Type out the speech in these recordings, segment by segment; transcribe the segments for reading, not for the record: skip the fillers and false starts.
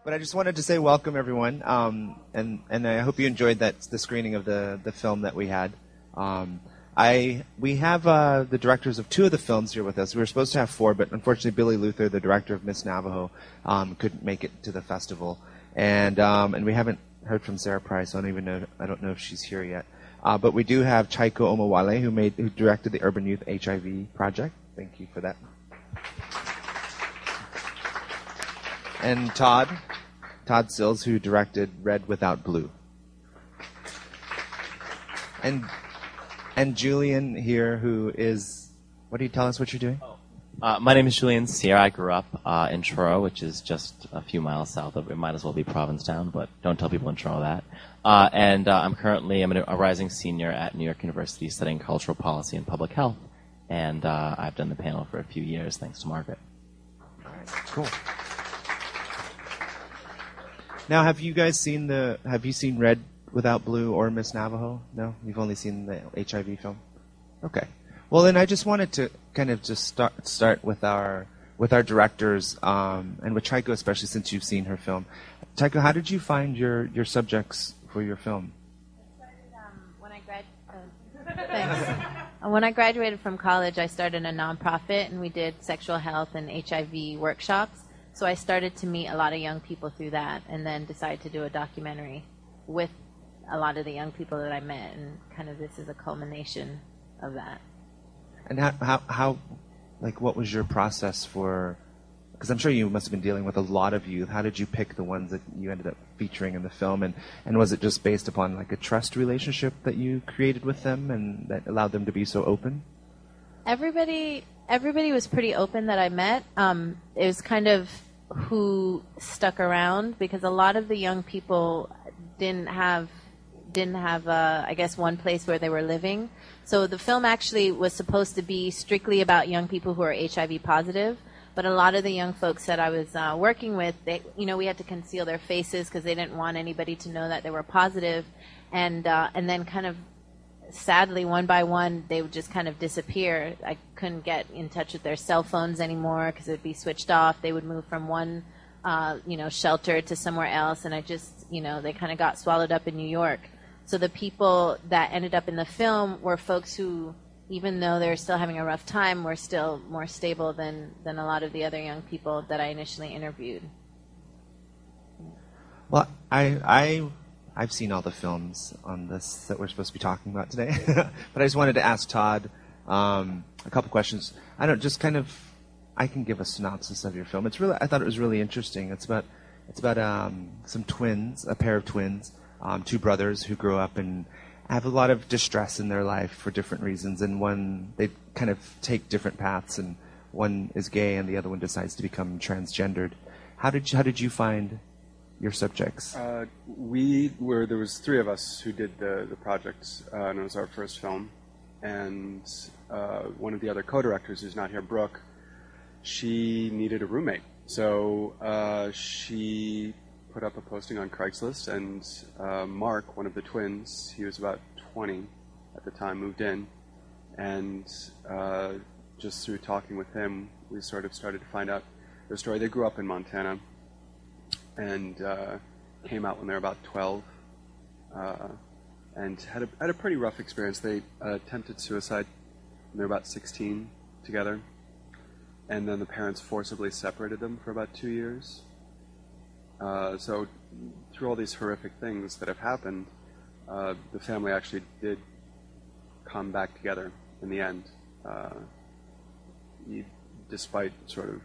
But I just wanted to say welcome, everyone, and I hope you enjoyed the screening of the film that we had. We have the directors of 2 of the films here with us. We were supposed to have 4, but unfortunately Billy Luther, the director of Miss Navajo, couldn't make it to the festival, and we haven't heard from Sarah Price. I don't know if she's here yet. But we do have Chaiko Omowale, who directed the Urban Youth HIV Project. Thank you for that. And Todd Sills, who directed Red Without Blue. And Julian here, who is, what do you tell us what you're doing? My name is Julian Sierra. I grew up in Truro, which is just a few miles south of, it might as well be Provincetown, but don't tell people in Truro that. I'm a rising senior at New York University studying cultural policy and public health. And I've done the panel for a few years, thanks to Margaret. All right, cool. Now, have you seen Red Without Blue or Miss Navajo? No? You've only seen the HIV film? Okay. Well, then I just wanted to kind of just start with our directors, and with Chaiko especially, since you've seen her film. Chaiko, how did you find your subjects for your film? When I graduated from college, I started a nonprofit, and we did sexual health and HIV workshops. So I started to meet a lot of young people through that, and then decided to do a documentary with a lot of the young people that I met, and kind of this is a culmination of that. And how what was your process for, because I'm sure you must have been dealing with a lot of youth. How did you pick the ones that you ended up featuring in the film? And was it just based upon a trust relationship that you created with them and that allowed them to be so open? Everybody was pretty open that I met. It was kind of who stuck around, because a lot of the young people didn't have I guess one place where they were living. So the film actually was supposed to be strictly about young people who are HIV positive, but a lot of the young folks that I was working with, we had to conceal their faces because they didn't want anybody to know that they were positive, and then kind of sadly, one by one, they would just kind of disappear. I couldn't get in touch with their cell phones anymore because it would be switched off. They would move from one shelter to somewhere else, and I just they kind of got swallowed up in New York. So the people that ended up in the film were folks who, even though they're still having a rough time, were still more stable than a lot of the other young people that I initially interviewed. Well, I've seen all the films on this that we're supposed to be talking about today, but I just wanted to ask Todd a couple questions. I can give a synopsis of your film. I thought it was really interesting. It's about some twins, a pair of twins, 2 brothers who grow up and have a lot of distress in their life for different reasons, and they kind of take different paths, and one is gay and the other one decides to become transgendered. How did you find your subjects? There was 3 of us who did the project, and it was our first film, and one of the other co-directors who's not here, Brooke, she needed a roommate, so she put up a posting on Craigslist, and Mark, one of the twins, he was about 20 at the time, moved in, and just through talking with him, we sort of started to find out their story. They grew up in Montana and came out when they were about 12, and had a pretty rough experience. They attempted suicide when they were about 16 together, and then the parents forcibly separated them for about 2 years. So through all these horrific things that have happened, the family actually did come back together in the end, despite sort of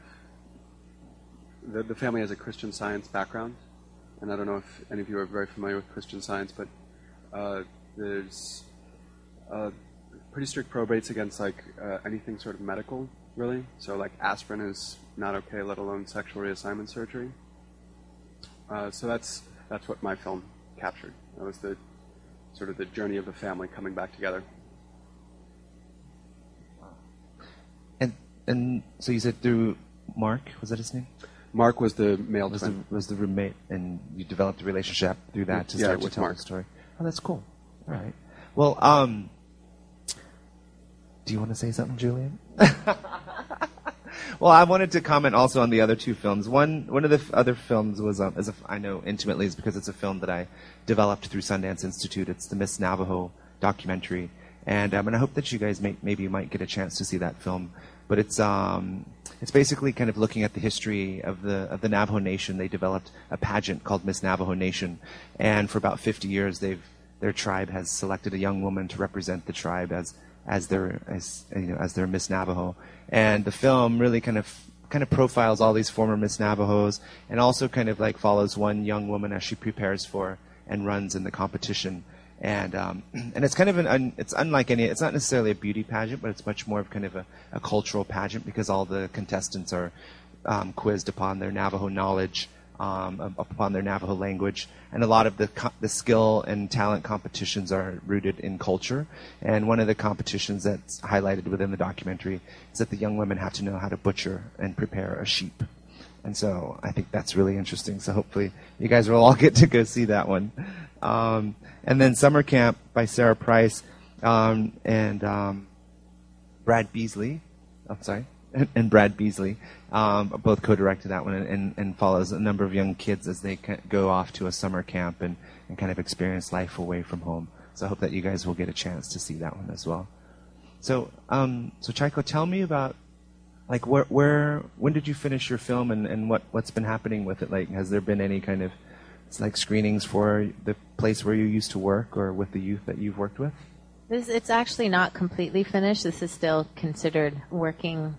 the family has a Christian Science background, and I don't know if any of you are very familiar with Christian Science, but there's pretty strict probates against anything sort of medical, really. So aspirin is not okay, let alone sexual reassignment surgery. So that's what my film captured. That was the sort of the journey of the family coming back together. And so you said through Mark, was that his name? Mark was the male twin. Was the roommate, and you developed a relationship through that to start to tell Mark. The story. Oh, that's cool. All right. Well, do you want to say something, Julian? Well, I wanted to comment also on the other two films. One of the other films was, I know intimately, is because it's a film that I developed through Sundance Institute. It's the Miss Navajo documentary, and I hope that you guys maybe you might get a chance to see that film. But it's basically kind of looking at the history of the Navajo Nation. They developed a pageant called Miss Navajo Nation, and for about 50 years, their tribe has selected a young woman to represent the tribe as their Miss Navajo. And the film really kind of profiles all these former Miss Navajos, and also kind of like follows one young woman as she prepares for and runs in the competition. And it's kind of it's unlike any. It's not necessarily a beauty pageant, but it's much more of kind of a cultural pageant, because all the contestants are quizzed upon their Navajo knowledge, upon their Navajo language, and a lot of the skill and talent competitions are rooted in culture. And one of the competitions that's highlighted within the documentary is that the young women have to know how to butcher and prepare a sheep. And so I think that's really interesting. So hopefully you guys will all get to go see that one. And then Summer Camp by Sarah Price and Brad Beasley. I'm sorry. And Brad Beasley both co-directed that one, and follows a number of young kids as they go off to a summer camp and kind of experience life away from home. So I hope that you guys will get a chance to see that one as well. So Chaiko, tell me about, like, when did you finish your film, and what's been happening with it? Like, has there been any kind of screenings for the place where you used to work, or with the youth that you've worked with? It's actually not completely finished. This is still considered working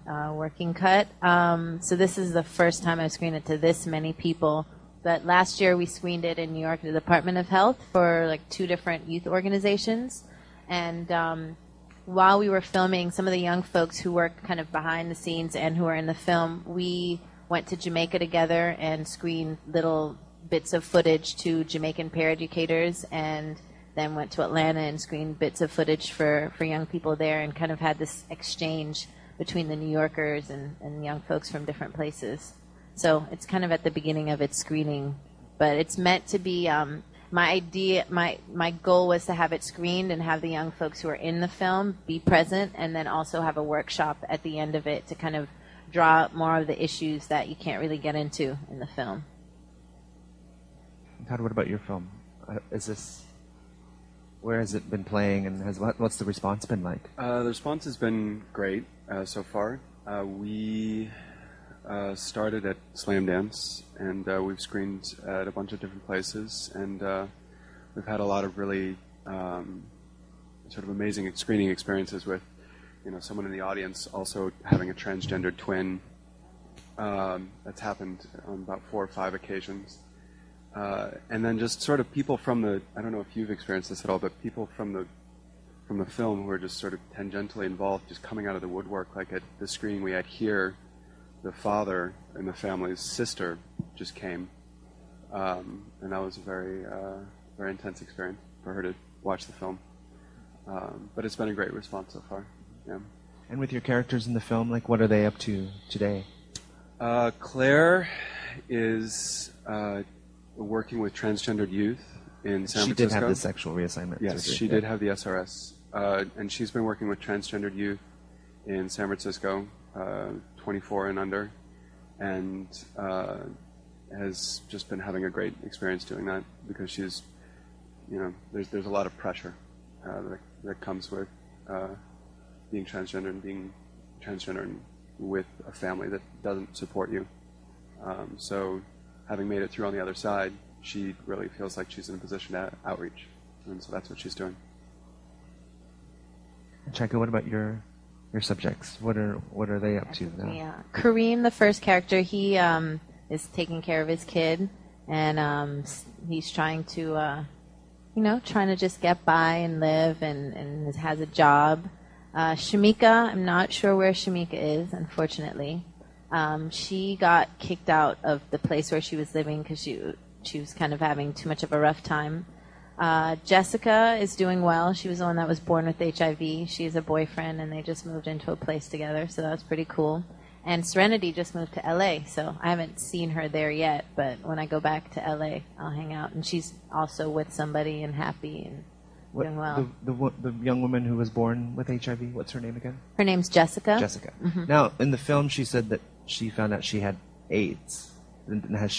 cut. So this is the first time I've screened it to this many people. But last year we screened it in New York at the Department of Health for like 2 different youth organizations. And while we were filming, some of the young folks who worked kind of behind the scenes and who are in the film, we went to Jamaica together and screened little bits of footage to Jamaican peer educators, and then went to Atlanta and screened bits of footage for young people there, and kind of had this exchange between the New Yorkers and young folks from different places. So it's kind of at the beginning of its screening, but it's meant to be, my goal was to have it screened and have the young folks who are in the film be present, and then also have a workshop at the end of it to kind of draw up more of the issues that you can't really get into in the film. Todd, what about your film? Where has it been playing, and what's the response been like? The response has been great so far. We started at Slam Dance, and we've screened at a bunch of different places, and we've had a lot of really sort of amazing screening experiences with, someone in the audience also having a transgendered twin. That's happened on about 4 or 5 occasions. And then just sort of people from I don't know if you've experienced this at all, but people from the film who are just sort of tangentially involved, just coming out of the woodwork. Like at the screening we had here, the father in the family's sister just came. And that was a very, very intense experience for her to watch the film. But it's been a great response so far. Yeah. And with your characters in the film, like, what are they up to today? Claire is working with transgendered youth in San Francisco. She did have the sexual reassignment. Yes, she did have the SRS. And she's been working with transgendered youth in San Francisco, 24 and under, and has just been having a great experience doing that, because she's, there's a lot of pressure that comes with being transgender and being transgender with a family that doesn't support you. So having made it through on the other side, she really feels like she's in a position to outreach. And so that's what she's doing. Chaiko, what about your subjects? What are they up to now? Yeah. Kareem, the first character, he is taking care of his kid, and he's trying to, trying to just get by and live, and has a job. Shamika, I'm not sure where Shamika is, unfortunately. She got kicked out of the place where she was living because she was kind of having too much of a rough time. Jessica is doing well. She was the one that was born with HIV. She has a boyfriend, and they just moved into a place together, so that was pretty cool. And Serenity just moved to LA, so I haven't seen her there yet, but when I go back to LA, I'll hang out. And she's also with somebody and happy and doing well. The young woman who was born with HIV, what's her name again? Her name's Jessica. Jessica. Now, in the film, she said that she found out she had AIDS. And has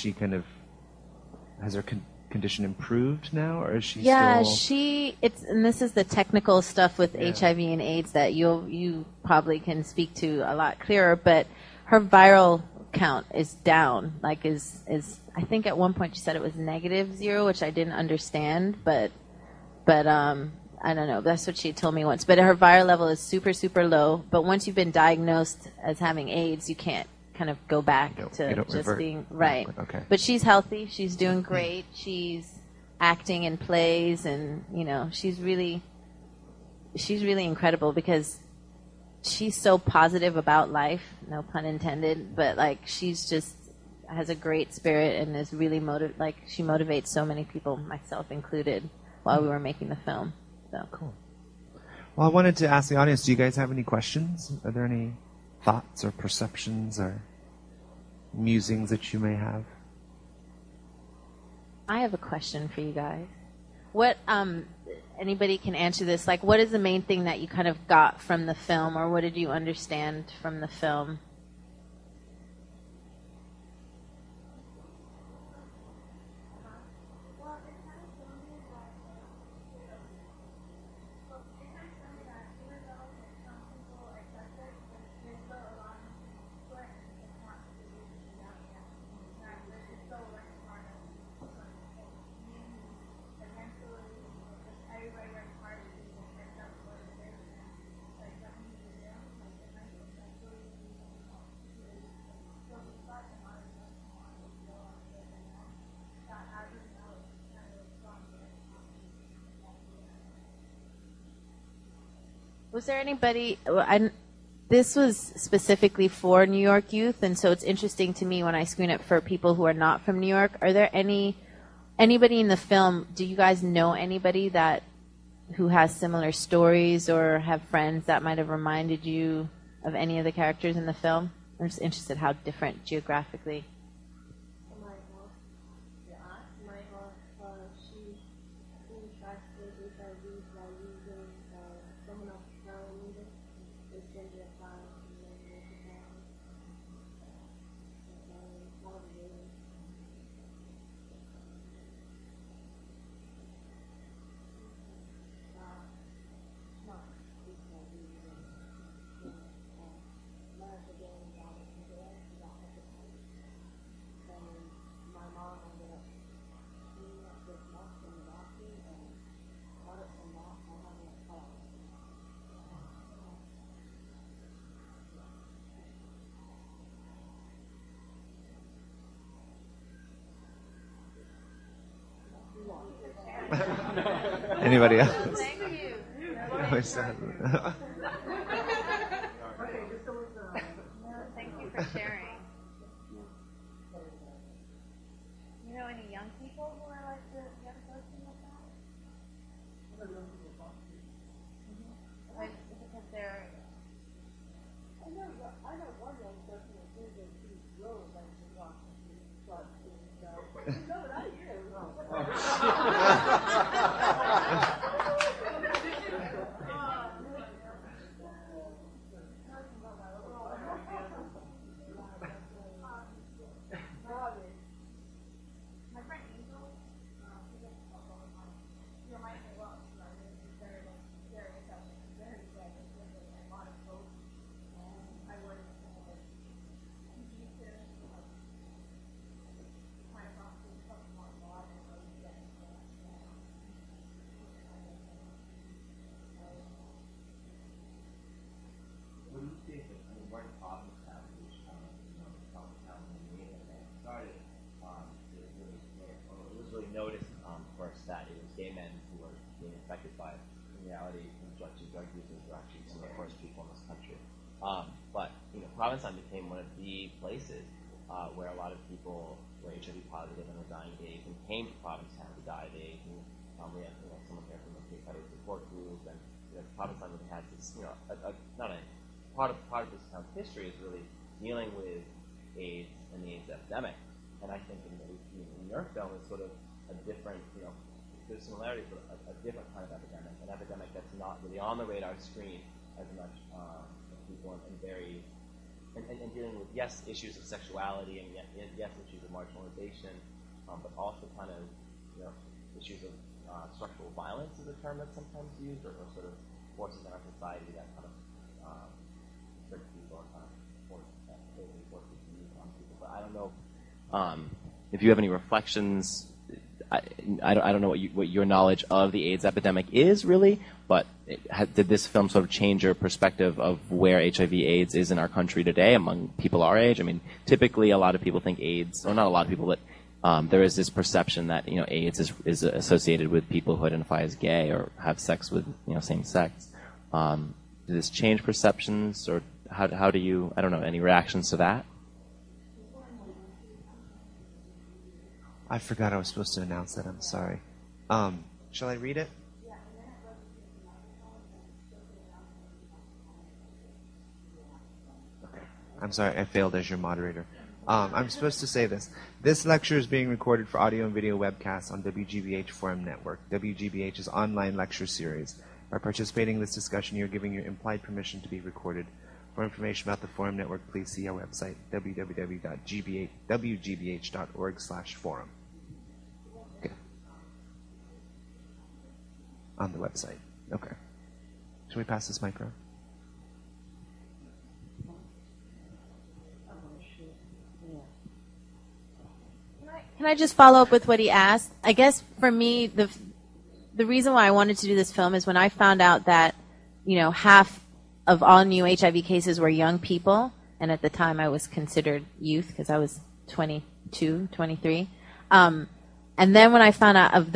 her condition improved now, or is she still... and this is the technical stuff with HIV and AIDS that you probably can speak to a lot clearer, but her viral count is down. Like is I think at one point she said it was -0, which I didn't understand, but I don't know. That's what she told me once. But her viral level is super, super low. But once you've been diagnosed as having AIDS, you can't kind of go back to just being right. Okay. But she's healthy. She's doing great. She's acting in plays, and she's really incredible because she's so positive about life. No pun intended. But like she's just has a great spirit and is really she motivates so many people, myself included, while we were making the film. So cool. Well, I wanted to ask the audience, do you guys have any questions? Are there any thoughts or perceptions or musings that you may have? I have a question for you guys. What anybody can answer this, like what is the main thing that you kind of got from the film, or what did you understand from the film? Was there anybody? This was specifically for New York youth, and so it's interesting to me when I screen it for people who are not from New York. Are there anybody in the film? Do you guys know anybody who has similar stories or have friends that might have reminded you of any of the characters in the film? I'm just interested how different geographically. Anybody else? Thank you. Thank you for sharing. You know any young people who are like the young person like that? Like, because they're... I know one young person who thinks that she's really like to walk and no, not you. Noticed first that it was gay men who were being affected by it. In reality, drug users were actually some of the first people in this country. But Provincetown became one of the places where a lot of people were HIV positive and were dying of AIDS and came to Provincetown to die of AIDS. And we had someone here from the HIV support group, and Provincetown really has this part of this town's history is really dealing with AIDS and the AIDS epidemic. And I think in your film is sort of a different, there's similarities, but a different kind of epidemic, an epidemic that's not really on the radar screen as much as people, and very, and dealing with, yes, issues of sexuality, and yes, issues of marginalization, but also kind of, issues of structural violence is a term that's sometimes used, or sort of forces in our society that kind of certain people are kind of forces to use on people. But I don't know if you have any reflections. I don't know what your knowledge of the AIDS epidemic is really, but did this film sort of change your perspective of where HIV/AIDS is in our country today among people our age? I mean, typically a lot of people think AIDS, or not a lot of people, but there is this perception that AIDS is associated with people who identify as gay or have sex with same sex. Did this change perceptions, or how do you? I don't know. Any reactions to that? I forgot I was supposed to announce that. I'm sorry. Shall I read it? Okay. I'm sorry, I failed as your moderator. I'm supposed to say this. This lecture is being recorded for audio and video webcasts on WGBH Forum Network, WGBH's online lecture series. By participating in this discussion, you're giving your implied permission to be recorded. For information about the Forum Network, please see our website, www.wgbh.org/forum. Okay. On the website. Okay. Should we pass this mic around? Can I just follow up with what he asked? I guess for me, the reason why I wanted to do this film is when I found out that, half of all new HIV cases were young people, and at the time I was considered youth because I was 22, 23. And then when I found out of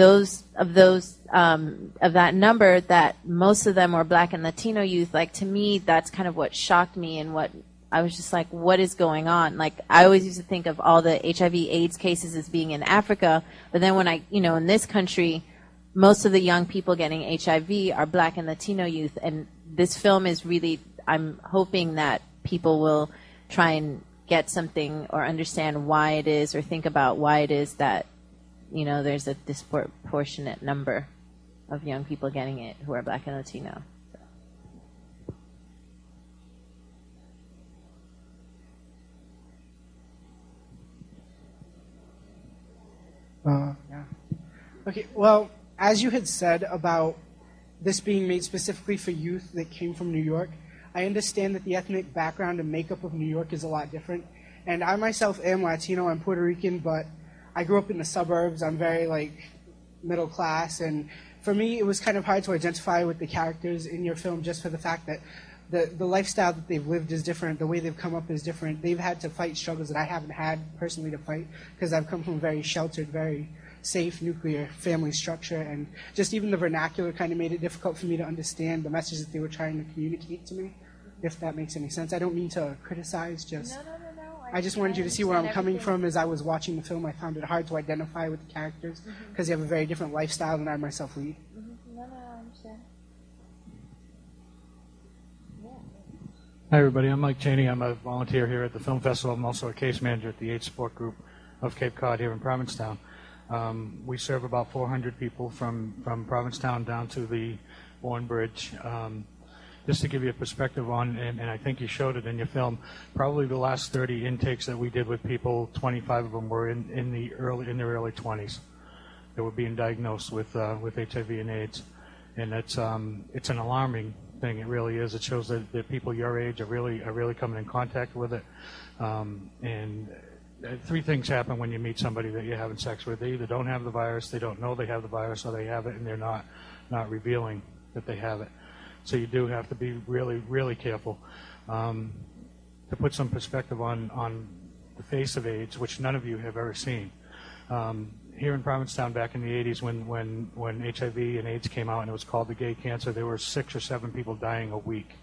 that number that most of them were Black and Latino youth, like, to me that's kind of what shocked me, and what I was just like, what is going on? Like, I always used to think of all the HIV/AIDS cases as being in Africa, but then when in this country, most of the young people getting HIV are Black and Latino youth, and this film is really, I'm hoping that people will try and get something or understand why it is, or think about why it is that, there's a disproportionate number of young people getting it who are Black and Latino. Yeah. Okay, well, as you had said about this being made specifically for youth that came from New York, I understand that the ethnic background and makeup of New York is a lot different. And I myself am Latino, I'm Puerto Rican, but I grew up in the suburbs. I'm very, middle class. And for me, it was kind of hard to identify with the characters in your film just for the fact that the lifestyle that they've lived is different. The way they've come up is different. They've had to fight struggles that I haven't had personally to fight because I've come from a very sheltered, very safe nuclear family structure. And just even the vernacular kind of made it difficult for me to understand the message that they were trying to communicate to me, if that makes any sense. I don't mean to criticize, just... No. I just wanted you to see where I'm coming from. As I was watching the film, I found it hard to identify with the characters because they have a very different lifestyle than I myself lead. No, I understand. Hi, everybody. I'm Mike Cheney. I'm a volunteer here at the film festival. I'm also a case manager at the AIDS Support Group of Cape Cod here in Provincetown. We serve about 400 people from Provincetown down to the Bourne Bridge. Just to give you a perspective on, and I think you showed it in your film, probably the last 30 intakes that we did with people, 25 of them were in their early 20s. They were being diagnosed with HIV and AIDS, and it's an alarming thing. It really is. It shows that people your age are really coming in contact with it. And three things happen when you meet somebody that you're having sex with. They either don't have the virus, they don't know they have the virus, or they have it and they're not revealing that they have it. So you do have to be really, really careful. To put some perspective on the face of AIDS, which none of you have ever seen. Here in Provincetown back in the 80s when HIV and AIDS came out and it was called the gay cancer, there were 6 or 7 people dying a week.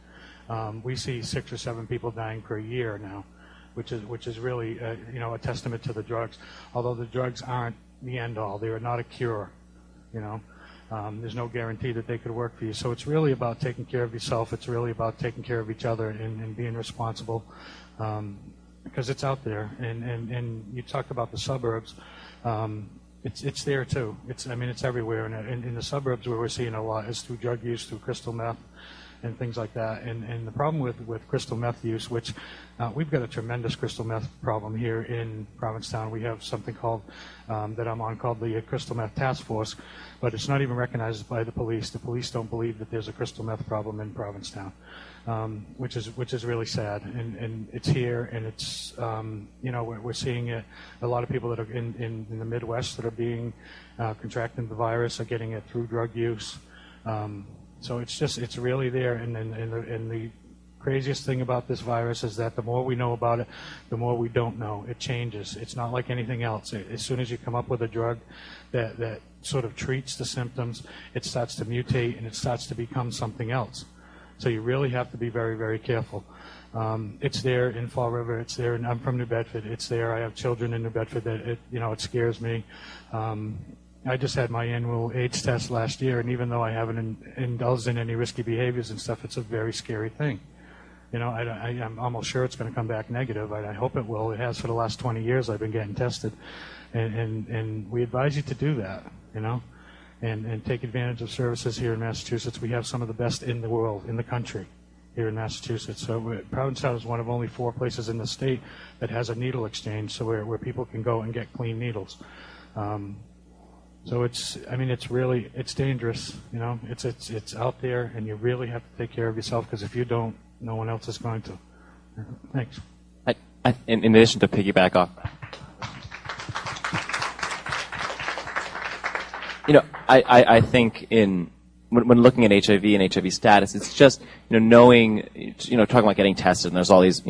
We see 6 or 7 people dying per year now, which is really a testament to the drugs. Although the drugs aren't the end all, they are not a cure. There's no guarantee that they could work for you. So it's really about taking care of yourself. It's really about taking care of each other and being responsible because it's out there. And you talked about the suburbs. it's there too. It's everywhere. And in the suburbs where we're seeing a lot is through drug use, through crystal meth, and things like that. And the problem with crystal meth use, which we've got a tremendous crystal meth problem here in Provincetown. We have something called, that I'm on, called the Crystal Meth Task Force, but it's not even recognized by the police. The police don't believe that there's a crystal meth problem in Provincetown, which is really sad. And it's here, and it's, we're seeing it. A lot of people that are in the Midwest that are being contracting the virus are getting it through drug use. So it's really there, and the craziest thing about this virus is that the more we know about it, the more we don't know. It changes. It's not like anything else. As soon as you come up with a drug that sort of treats the symptoms, it starts to mutate and it starts to become something else. So you really have to be very, very careful. It's there in Fall River. It's there, and I'm from New Bedford. It's there. I have children in New Bedford that it scares me. I just had my annual AIDS test last year, and even though I haven't indulged in any risky behaviors and stuff, it's a very scary thing. I'm almost sure it's going to come back negative. I hope it will. It has for the last 20 years. I've been getting tested, and we advise you to do that, and take advantage of services here in Massachusetts. We have some of the best in the world, in the country, here in Massachusetts. So Provincetown is one of only 4 places in the state that has a needle exchange, so where people can go and get clean needles. So it's dangerous, it's out there, and you really have to take care of yourself, because if you don't, no one else is going to. Thanks. In addition to piggyback off, I think when looking at HIV and HIV status, it's just, knowing, talking about getting tested, and there's all these,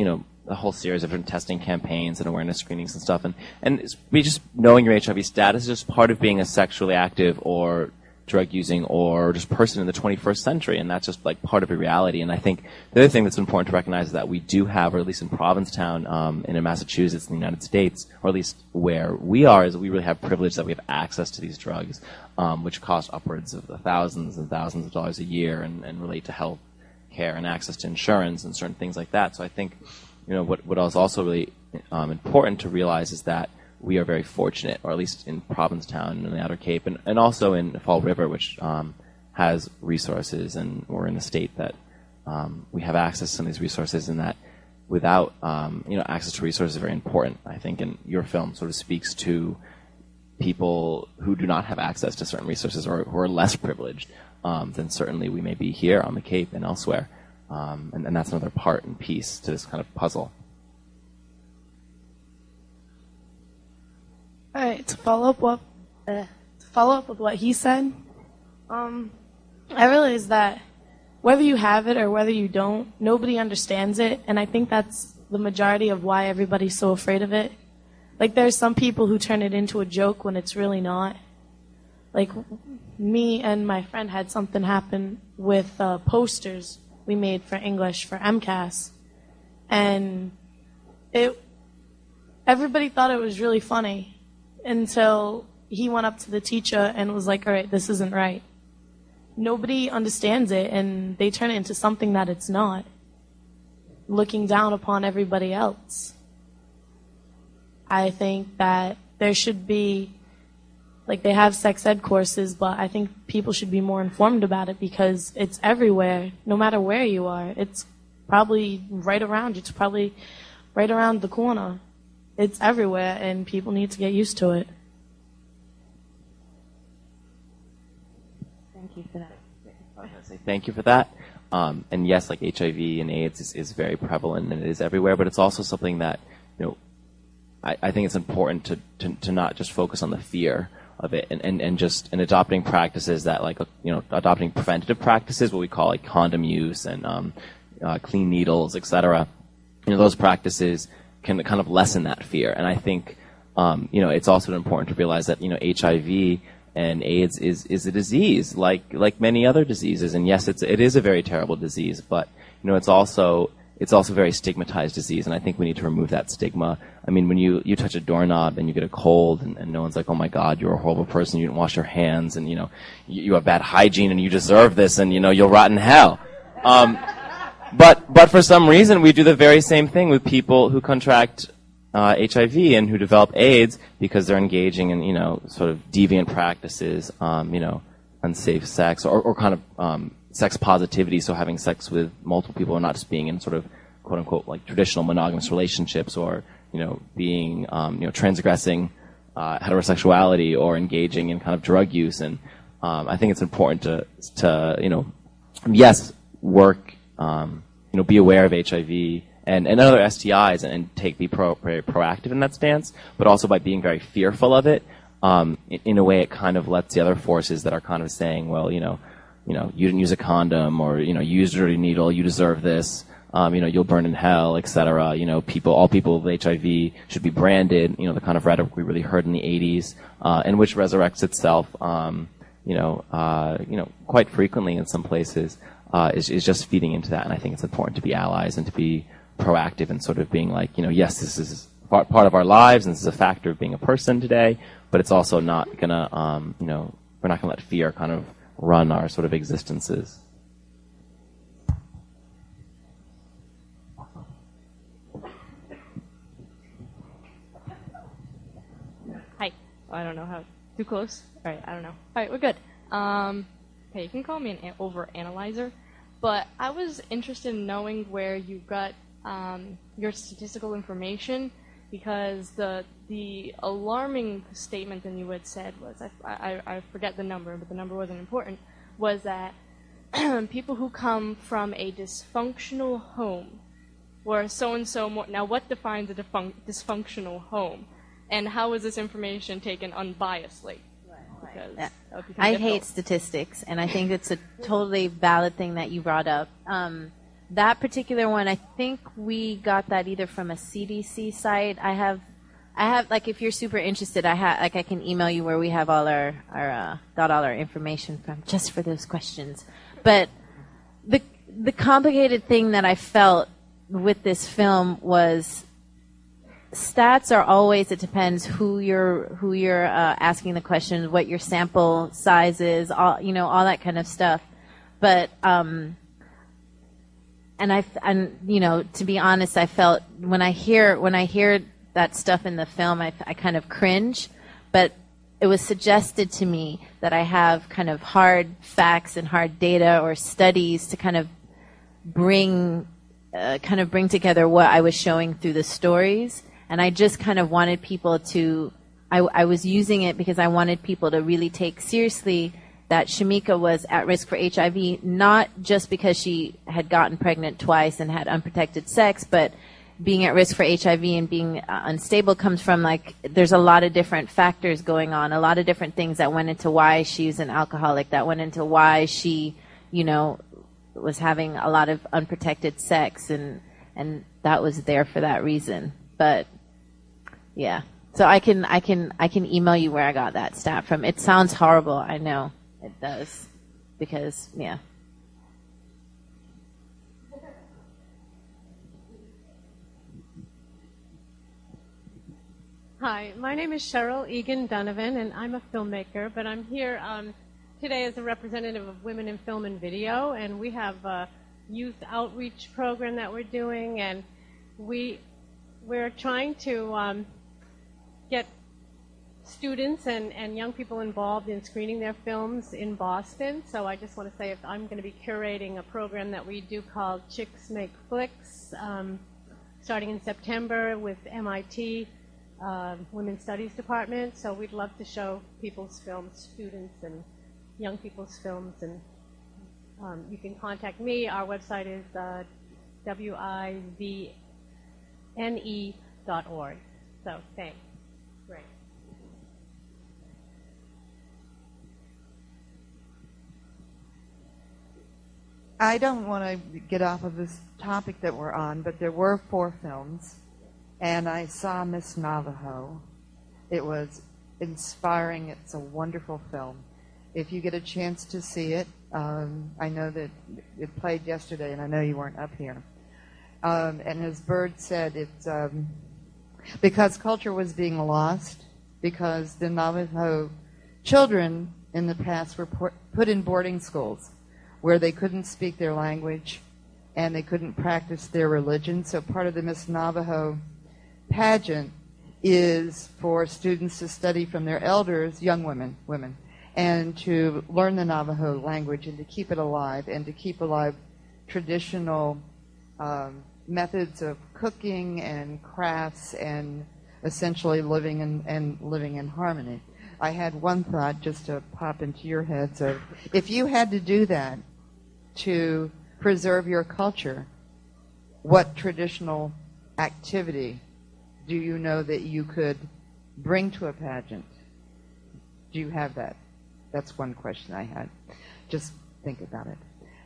a whole series of different testing campaigns and awareness screenings and stuff, and just knowing your HIV status is just part of being a sexually active or drug using or just person in the 21st century, and that's just like part of a reality. And I think the other thing that's important to recognize is that we do have, or at least in Provincetown, and in Massachusetts, in the United States, or at least where we are, is we really have privilege that we have access to these drugs, which cost upwards of thousands and thousands of dollars a year, and relate to health care and access to insurance and certain things like that. So I think what is also really important to realize is that we are very fortunate, or at least in Provincetown and in the Outer Cape, and also in Fall River, which has resources, and we're in a state that we have access to some of these resources, and that without access to resources is very important, I think, and your film sort of speaks to people who do not have access to certain resources, or who are less privileged than certainly we may be here on the Cape and elsewhere. And that's another part and piece to this kind of puzzle. All right, to follow up with what he said, I realize that whether you have it or whether you don't, nobody understands it, and I think that's the majority of why everybody's so afraid of it. Like, there's some people who turn it into a joke when it's really not. Like, me and my friend had something happen with posters we made for English for MCAS, and everybody thought it was really funny until he went up to the teacher and was like, all right, this isn't right. Nobody understands it, and they turn it into something that it's not, looking down upon everybody else. I think that there should be, like, they have sex ed courses, but I think people should be more informed about it, because it's everywhere, no matter where you are. It's probably right around you. It's probably right around the corner. It's everywhere, and people need to get used to it. Thank you for that. I was going to say thank you for that. And yes, like HIV and AIDS is very prevalent, and it is everywhere, but it's also something that, I think it's important to not just focus on the fear of it, and just adopting practices that, like, adopting preventative practices, what we call like condom use and clean needles, etc. Those practices can kind of lessen that fear. And I think it's also important to realize that HIV and AIDS is a disease like many other diseases. And yes, it is a very terrible disease, but it's also a very stigmatized disease, and I think we need to remove that stigma. I mean, when you touch a doorknob and you get a cold, and no one's like, oh my God, you're a horrible person, you didn't wash your hands, and you have bad hygiene, and you deserve this, and you'll rot in hell. But for some reason, we do the very same thing with people who contract HIV and who develop AIDS because they're engaging in, sort of deviant practices, unsafe sex or kind of sex positivity, so having sex with multiple people and not just being in sort of quote unquote like traditional monogamous relationships or, being, transgressing heterosexuality or engaging in kind of drug use. And I think it's important to yes, work, be aware of HIV and other STIs and be very proactive in that stance, but also by being very fearful of it. In a way, it kind of lets the other forces that are kind of saying, well, you didn't use a condom, or you used a dirty needle, you deserve this, you'll burn in hell, etc. All people with HIV should be branded. The kind of rhetoric we really heard in the '80s, and which resurrects itself, quite frequently in some places, is just feeding into that. And I think it's important to be allies and to be proactive and sort of being like, yes, this is part of our lives and this is a factor of being a person today, but it's also not gonna, we're not gonna let fear kind of run our sort of existences. Hi. I don't know how. Too close? All right, I don't know. All right, we're good. Okay, you can call me an over-analyzer, but I was interested in knowing where you got your statistical information, because the alarming statement that you had said was, I forget the number, but the number wasn't important, was that people who come from a dysfunctional home were so-and-so more. Now, what defines a dysfunctional home? And how is this information taken unbiasedly? Because I hate statistics, and I think it's a totally valid thing that you brought up. That particular one, I think we got that either from a CDC site. I have like, if you're super interested, I can email you where we have all got all our information from, just for those questions. But the complicated thing that I felt with this film was, stats are always, it depends who you're asking the question, what your sample size is, all that kind of stuff. But to be honest, I felt when I hear that stuff in the film, I kind of cringe. But it was suggested to me that I have kind of hard facts and hard data or studies to kind of bring together what I was showing through the stories. And I just kind of wanted people to, I was using it because I wanted people to really take seriously that Shamika was at risk for HIV, not just because she had gotten pregnant twice and had unprotected sex, but being at risk for HIV and being unstable comes from, like, there's a lot of different factors going on, a lot of different things that went into why she's an alcoholic, that went into why she, was having a lot of unprotected sex, and that was there for that reason. But yeah, so I can email you where I got that stat from. It sounds horrible, I know it does, because yeah. Hi, my name is Cheryl Egan Donovan, and I'm a filmmaker, but I'm here today as a representative of Women in Film and Video, and we have a youth outreach program that we're doing, and we're trying to get students and young people involved in screening their films in Boston. So I just want to say, if I'm going to be curating a program that we do called Chicks Make Flicks, starting in September with MIT Women's Studies Department. So we'd love to show people's films, students and young people's films, and you can contact me. Our website is wivne.org. So thanks. Great. I don't want to get off of this topic that we're on, but there were 4 films, and I saw Miss Navajo. It was inspiring. It's a wonderful film. If you get a chance to see it, I know that it played yesterday, and I know you weren't up here. And as Bird said, it's because culture was being lost, because the Navajo children in the past were put in boarding schools where they couldn't speak their language and they couldn't practice their religion. So part of the Miss Navajo pageant is for students to study from their elders, young women, and to learn the Navajo language and to keep it alive and to keep alive traditional methods of cooking and crafts and essentially living in harmony. I had one thought just to pop into your heads of, if you had to do that to preserve your culture, what traditional activity do you know that you could bring to a pageant? Do you have that? That's one question I had. Just think about it.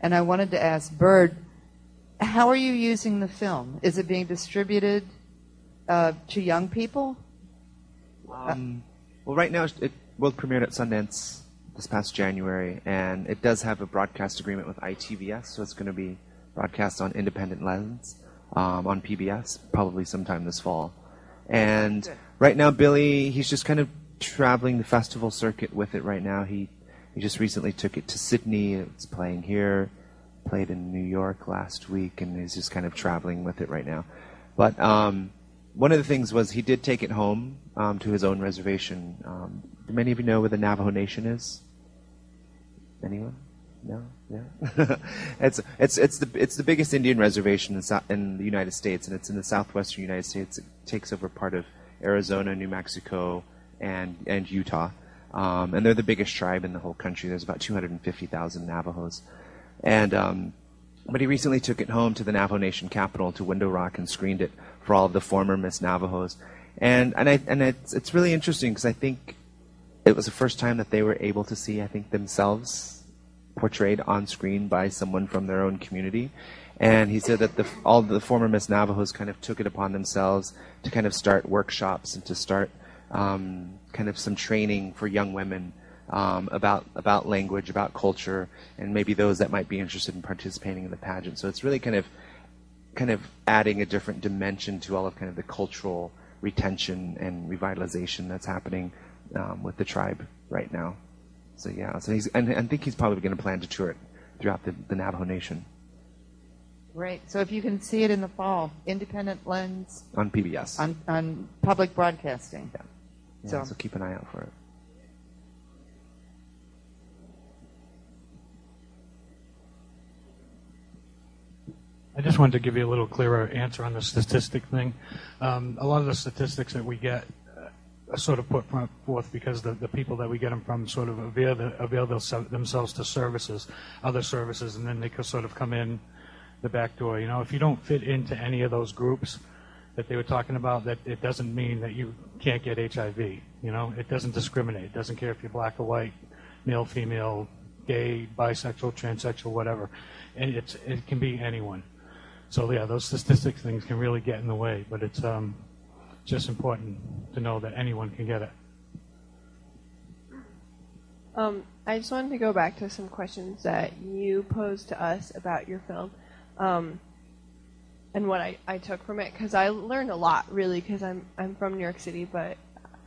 And I wanted to ask Bird, how are you using the film? Is it being distributed to young people? Well, right now it world premiered at Sundance this past January, and it does have a broadcast agreement with ITVS, so it's going to be broadcast on Independent Lens on PBS, probably sometime this fall. And right now, Billy, he's just kind of traveling the festival circuit with it right now. He just recently took it to Sydney. It's playing here, played in New York last week, and he's just kind of traveling with it right now. But one of the things was he did take it home to his own reservation. Do many of you know where the Navajo Nation is? Anyone? No? Yeah. It's the biggest Indian reservation in the United States, and it's in the southwestern United States. It takes over part of Arizona, New Mexico, and Utah. And they're the biggest tribe in the whole country. There's about 250,000 Navajos. And but he recently took it home to the Navajo Nation capital, to Window Rock, and screened it for all of the former Miss Navajos. And it's really interesting because I think it was the first time that they were able to see, I think, themselves portrayed on screen by someone from their own community. And he said that all the former Miss Navajos kind of took it upon themselves to kind of start workshops and to start kind of some training for young women about language, about culture, and maybe those that might be interested in participating in the pageant. So it's really kind of adding a different dimension to all of kind of the cultural retention and revitalization that's happening with the tribe right now. So yeah, I think he's probably going to plan to tour it throughout the Navajo Nation. Great. So if you can see it in the fall, Independent Lens On PBS. on public broadcasting. Yeah, so keep an eye out for it. I just wanted to give you a little clearer answer on the statistic thing. A lot of the statistics that we get are sort of put forth because the people that we get them from sort of avail themselves to services, other services, and then they could sort of come in the back door. You know, if you don't fit into any of those groups that they were talking about, that it doesn't mean that you can't get HIV. You know, it doesn't discriminate. It doesn't care if you're black or white, male, female, gay, bisexual, transsexual, whatever. And it can be anyone. So yeah, those statistics things can really get in the way, but it's just important to know that anyone can get it. I just wanted to go back to some questions that you posed to us about your film, and what I took from it, because I learned a lot, really, because I'm from New York City, but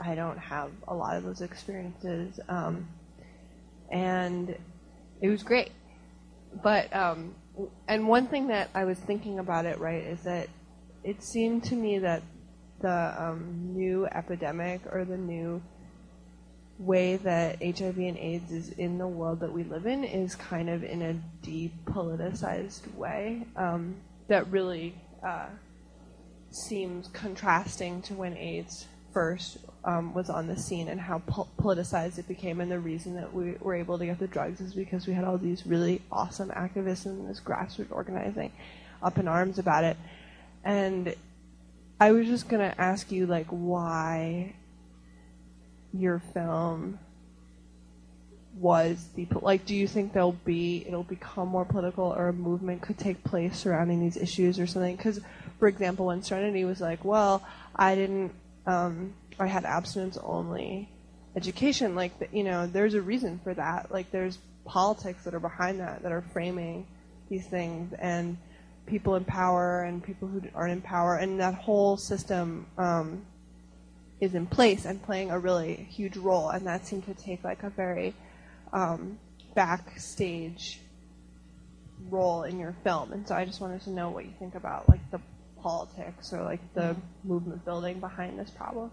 I don't have a lot of those experiences, and it was great. But and one thing that I was thinking about it, right, is that it seemed to me that the new epidemic, or the new way that HIV and AIDS is in the world that we live in, is kind of in a depoliticized way that really seems contrasting to when AIDS first was on the scene, and how politicized it became. And the reason that we were able to get the drugs is because we had all these really awesome activists and this grassroots organizing up in arms about it. And I was just going to ask you, like, why your film was do you think it'll become more political, or a movement could take place surrounding these issues or something? Because, for example, when Serenity was like, well, I had abstinence-only education, there's a reason for that. Like, there's politics that are behind that are framing these things, and people in power and people who aren't in power, and that whole system is in place and playing a really huge role, and that seemed to take, like, a very backstage role in your film. And so I just wanted to know what you think about, like, the politics or like the movement building behind this problem.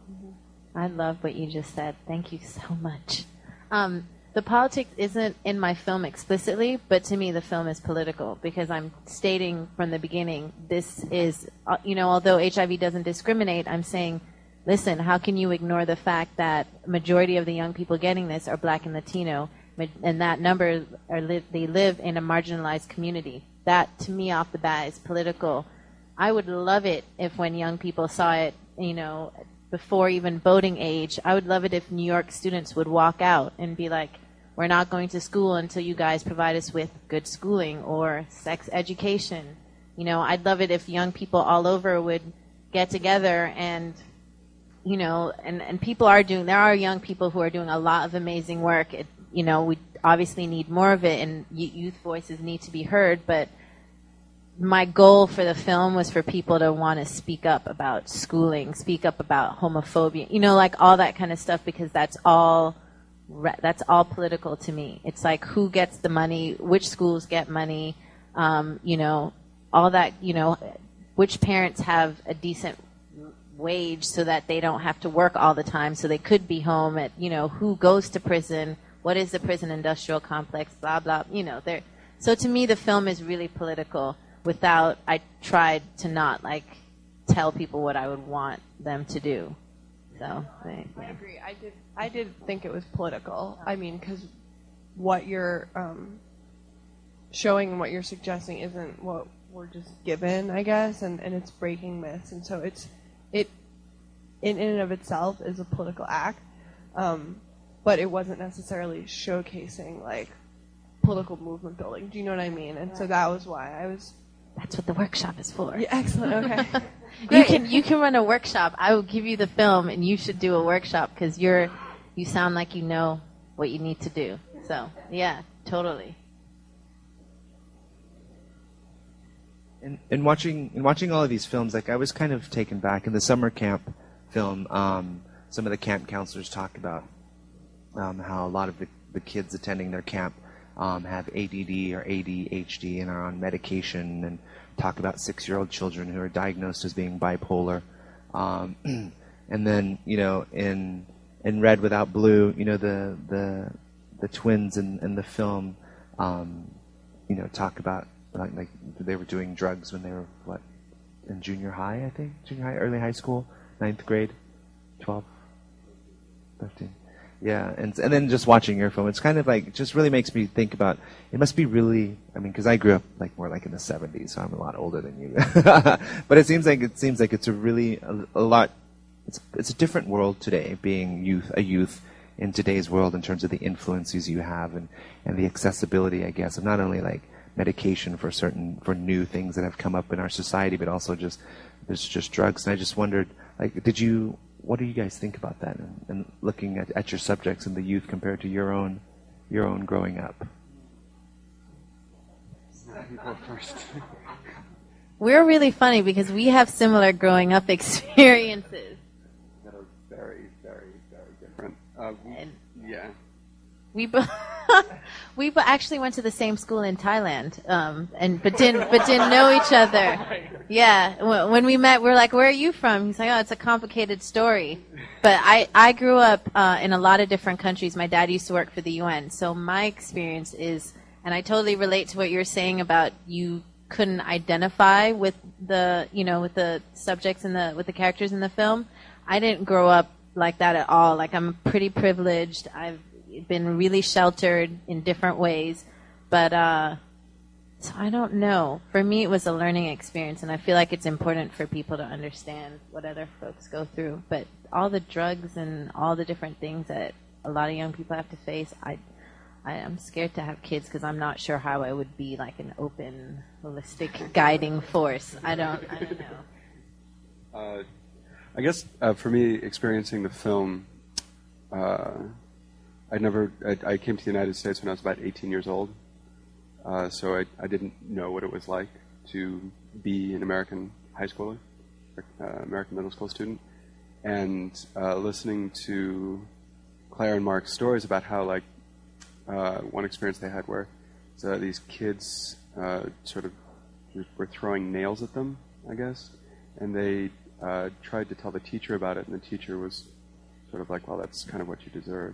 I love what you just said. Thank you so much. The politics isn't in my film explicitly, but to me the film is political because I'm stating from the beginning, this is, although HIV doesn't discriminate, I'm saying, listen, how can you ignore the fact that majority of the young people getting this are Black and Latino, and that number they live in a marginalized community. That, to me, off the bat, is political. I would love it if when young people saw it, before even voting age, I would love it if New York students would walk out and be like, we're not going to school until you guys provide us with good schooling or sex education. I'd love it if young people all over would get together and, and people there are young people who are doing a lot of amazing work. We obviously need more of it, and youth voices need to be heard, but my goal for the film was for people to want to speak up about schooling, speak up about homophobia, like all that kind of stuff, because that's all political to me. It's like who gets the money, which schools get money, all that, which parents have a decent wage so that they don't have to work all the time, so they could be home at, who goes to prison, what is the prison industrial complex, blah, blah, So to me, the film is really political. I tried to not tell people what I would want them to do. So I agree. I did think it was political. I mean, because what you're showing and what you're suggesting isn't what we're just given, I guess, and it's breaking myths, and so it in and of itself is a political act, but it wasn't necessarily showcasing political movement building. Do you know what I mean? And so that was why I was. That's what the workshop is for. Yeah, excellent. Okay. You can run a workshop. I will give you the film, and you should do a workshop because you sound like you know what you need to do. So yeah, totally. In watching all of these films, I was kind of taken back. In the summer camp film, some of the camp counselors talk about how a lot of the kids attending their camp have ADD or ADHD and are on medication, and talk about 6-year-old children who are diagnosed as being bipolar. And then, in Red Without Blue, the twins in the film, talk about like they were doing drugs when they were in junior high, I think, early high school, 9th grade, 12, 13. Yeah, and then just watching your film, it's kind of it just really makes me think about, it must be really, because I grew up more in the 70s, so I'm a lot older than you. But it seems like it's a really, a lot, it's a different world today, being a youth in today's world in terms of the influences you have and the accessibility, I guess, of not only medication for new things that have come up in our society, but also there's just drugs. And I just wondered, what do you guys think about that, and looking at your subjects and the youth compared to your own growing up? You go first. We're really funny because we have similar growing up experiences. That are very, very, very different. Yeah. We actually went to the same school in Thailand, but didn't know each other. Yeah, when we met, we were like, "Where are you from?" He's like, "Oh, it's a complicated story." But I grew up in a lot of different countries. My dad used to work for the UN, so my experience is, and I totally relate to what you're saying about you couldn't identify with with the subjects and with the characters in the film. I didn't grow up like that at all. I'm pretty privileged. I've been really sheltered in different ways, but so I don't know. For me, it was a learning experience, and I feel like it's important for people to understand what other folks go through. But all the drugs and all the different things that a lot of young people have to face, I'm scared to have kids because I'm not sure how I would be an open, holistic guiding force. I don't know. I guess for me, experiencing the film, I came to the United States when I was about 18 years old, so I didn't know what it was like to be an American high schooler, American middle school student, and listening to Claire and Mark's stories about how one experience they had where these kids sort of were throwing nails at them, I guess, and they tried to tell the teacher about it, and the teacher was sort of like, well, that's kind of what you deserve.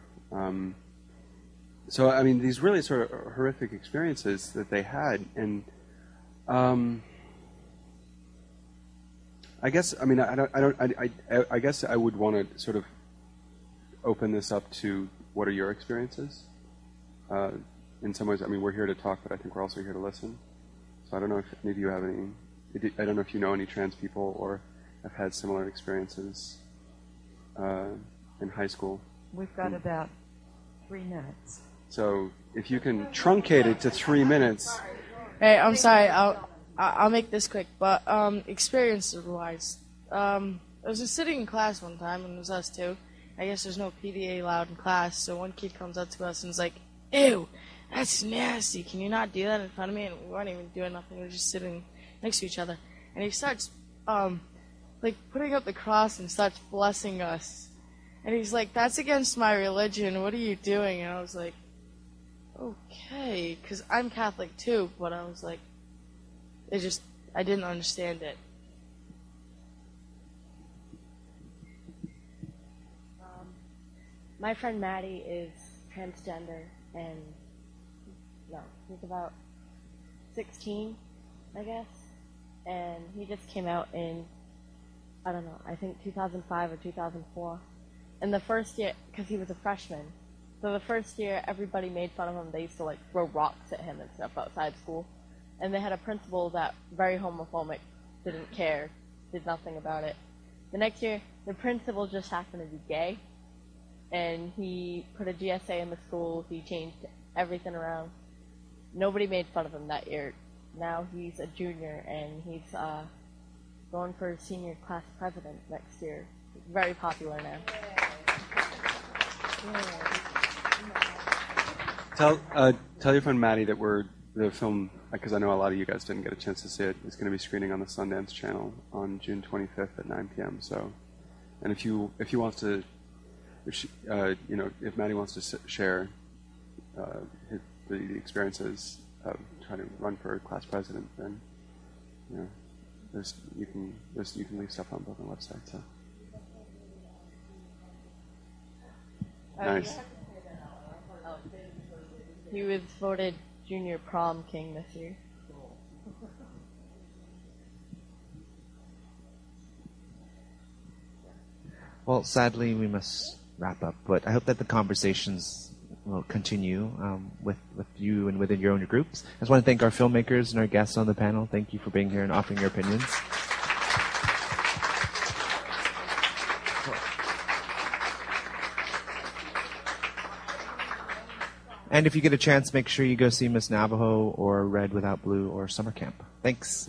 So, I mean, these really sort of horrific experiences that they had, and I guess, I mean, I guess I would want to sort of open this up to what are your experiences? In some ways, I mean, we're here to talk, but I think we're also here to listen. So I don't know if any of you have any, I don't know if you know any trans people or have had similar experiences in high school. We've got about 3 minutes. So if you can truncate it to 3 minutes. Hey, I'm sorry. I'll make this quick. But experience-wise, I was just sitting in class one time, and it was us two. I guess there's no PDA allowed in class, so one kid comes up to us and is like, "Ew, that's nasty. Can you not do that in front of me?" And we weren't even doing nothing. We were just sitting next to each other. And he starts, like, putting up the cross and starts blessing us. And he's like, "That's against my religion. What are you doing?" And I was like, okay, because I'm Catholic too, but I was like, I didn't understand it. My friend Maddie is transgender, and he's about 16, I guess, and he just came out in, I don't know, I think 2005 or 2004. And the first year, because he was a freshman, so the first year everybody made fun of him. They used to like throw rocks at him and stuff outside school. And they had a principal that very homophobic, didn't care, did nothing about it. The next year, the principal just happened to be gay, and he put a GSA in the school. He changed everything around. Nobody made fun of him that year. Now he's a junior, and he's going for senior class president next year. Very popular now. Tell your friend Maddie that the film, because I know a lot of you guys didn't get a chance to see it, is going to be screening on the Sundance Channel on June 25th at 9 p.m. So, and if he wants to, if Maddie wants to share the experiences of trying to run for class president, then you can leave stuff on both the website. So nice. He was voted junior prom king this year. Well, sadly, we must wrap up, but I hope that the conversations will continue with you and within your own groups. I just want to thank our filmmakers and our guests on the panel. Thank you for being here and offering your opinions. And if you get a chance, make sure you go see Miss Navajo or Red Without Blue or Summer Camp. Thanks.